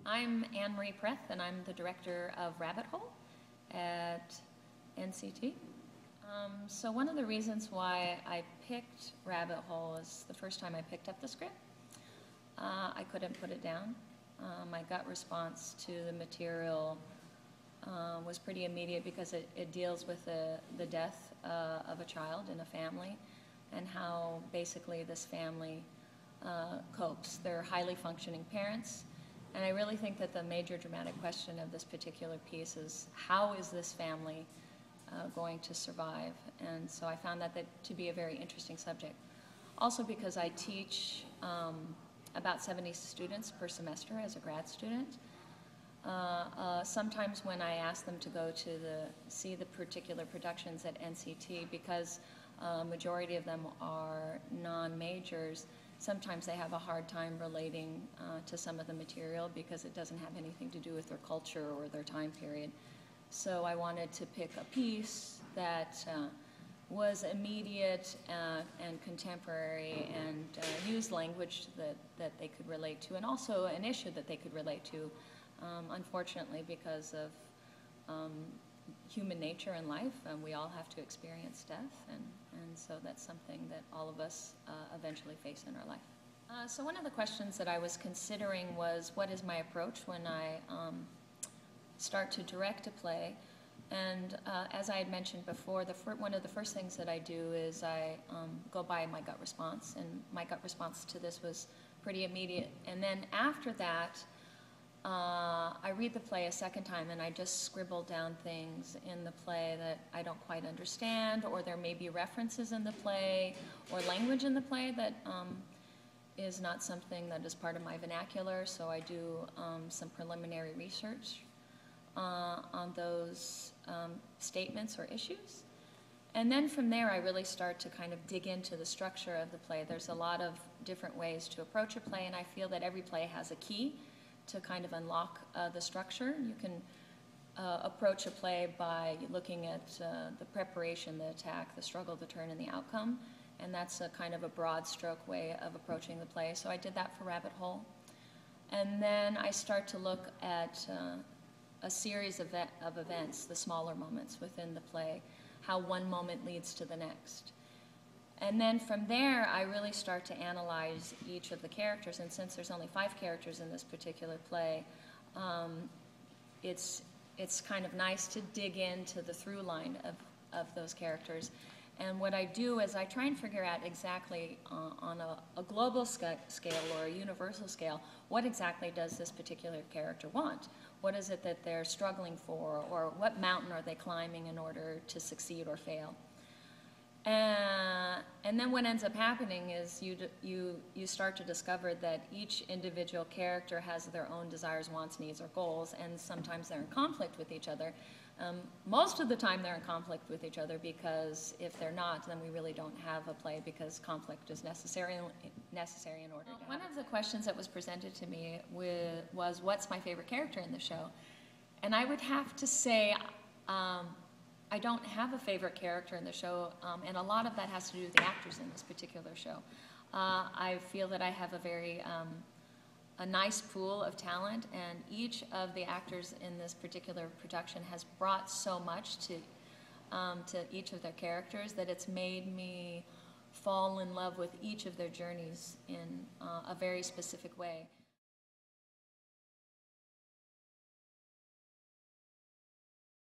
I'm Anne-Marie Pereth, and I'm the director of Rabbit Hole at NCT. So one of the reasons why I picked Rabbit Hole is the first time I picked up the script. I couldn't put it down. My gut response to the material was pretty immediate because it deals with the death of a child in a family and how basically this family copes. They're highly functioning parents, and I really think that the major dramatic question of this particular piece is how is this family going to survive? And so I found that to be a very interesting subject. Also because I teach about 70 students per semester as a grad student. Sometimes when I ask them to go to see the particular productions at NCT, because majority of them are non-majors, sometimes they have a hard time relating to some of the material because it doesn't have anything to do with their culture or their time period. So I wanted to pick a piece that was immediate and contemporary and used language that they could relate to, and also an issue that they could relate to, unfortunately, because of human nature and life, and we all have to experience death, and so that's something that all of us eventually face in our life. So one of the questions that I was considering was, what is my approach when I start to direct a play? And as I had mentioned before, one of the first things that I do is I go by my gut response, and my gut response to this was pretty immediate. And then after that, I read the play a second time, and I just scribble down things in the play that I don't quite understand, or there may be references in the play or language in the play that is not something that is part of my vernacular, so I do some preliminary research on those statements or issues. And then from there I really start to kind of dig into the structure of the play. There's a lot of different ways to approach a play, and I feel that every play has a key to kind of unlock the structure. You can approach a play by looking at the preparation, the attack, the struggle, the turn, and the outcome, and that's a kind of a broad stroke way of approaching the play. So I did that for Rabbit Hole. And then I start to look at a series of events, the smaller moments within the play, how one moment leads to the next. And then from there, I really start to analyze each of the characters, and since there's only 5 characters in this particular play, it's kind of nice to dig into the through line of those characters. And what I do is I try and figure out exactly on a global scale or a universal scale, what exactly does this particular character want? What is it that they're struggling for, or what mountain are they climbing in order to succeed or fail? And then what ends up happening is you start to discover that each individual character has their own desires, wants, needs, or goals, and sometimes they're in conflict with each other. Most of the time they're in conflict with each other, because if they're not, then we really don't have a play, because conflict is necessary in order to have. One of the questions that was presented to me was, what's my favorite character in the show? And I would have to say, I don't have a favorite character in the show, and a lot of that has to do with the actors in this particular show. I feel that I have a nice pool of talent, and each of the actors in this particular production has brought so much to each of their characters that it's made me fall in love with each of their journeys in a very specific way.